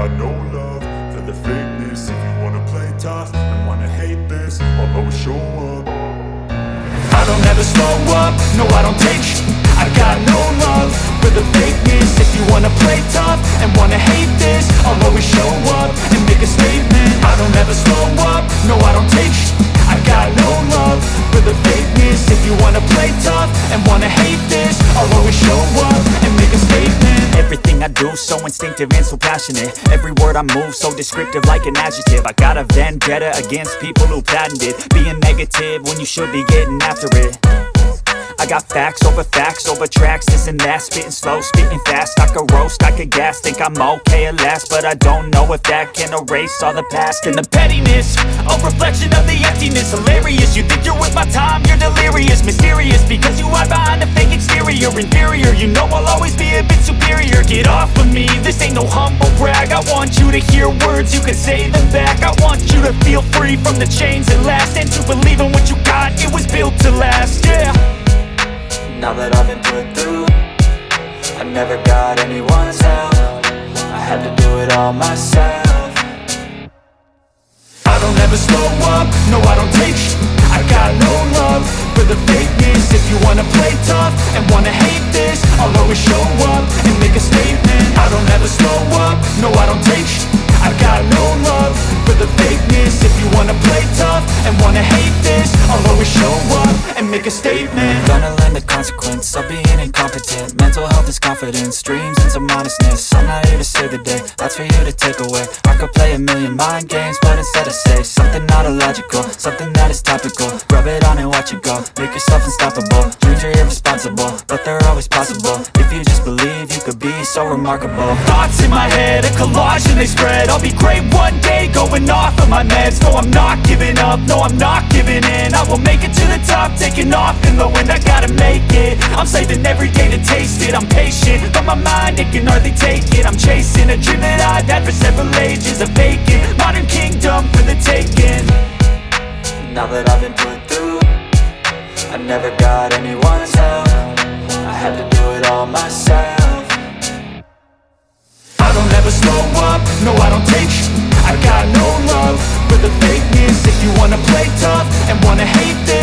got no love for the fakeness. If you wanna play tough and wanna hate this, I'll always show up. I don't ever slow up, no I don't take sh**. I got no love for the fakeness. If you wanna play tough and wanna hate this, I'll always show up and make a statement. I don't ever slow up, no I don't take sh**. I got no love for the fakeness. If you wanna play tough and wanna hate this, I'll always show up and make a statement. Everything I do so instinctive and so passionate. Every word I move so descriptive like an adjective. I got a vendetta against people who patented being negative when you should be getting after it. I got facts over tracks, this and that. Spitting slow, spitting fast. I could roast, I could gas. Think I'm okay at last, but I don't know if that can erase all the past. And the pettiness, a reflection of the emptiness. Hilarious, you think you're worth my time, you're delirious. Mysterious, because you hide behind a fake exterior. Inferior, you know I'll always be a bit superior. Get off of me, this ain't no humble brag. I want you to hear words, you can say them back. I want you to feel free from the chains that last, and to believe in what you got, it was built to last, yeah. Now that I've been put through, I never got anyone's help. I had to do it all myself. I don't ever slow up, no I don't take sh**. I got no love for the fakeness. If you wanna play tough and wanna hate this, I'll always show up and make a statement. I don't ever slow up, no I don't take sh**. I got no love for the fakeness. If you wanna play tough and wanna hate this, I'll always show up and make a statement. Gonna learn the consequence of being incompetent. Mental health is confidence, dreams and some honestness. I'm not here to save the day, that's for you to take away. I could play a million mind games, but instead I say something not illogical, something that is topical. Rub it on and watch it go, make yourself unstoppable. Dreams are irresponsible, but they're always possible. If you just believe, you could be so remarkable. Thoughts in my head, a collage and they spread. I'll be great one day, going off of my meds. No, I'm not giving up, no, I'm not giving in. I will make it to the top, taking off in the wind. I gotta make it, I'm saving every day to taste it. I'm patient, but my mind, it can hardly take it. I'm chasing a dream that I've had for several ages. A vacant, modern kingdom for the taking. Now that I've been put through, I never got anyone's help. I had to do it all myself. I don't ever slow up, no I don't take sh**. I got no love for the fakeness. If you wanna play tough and wanna hate this,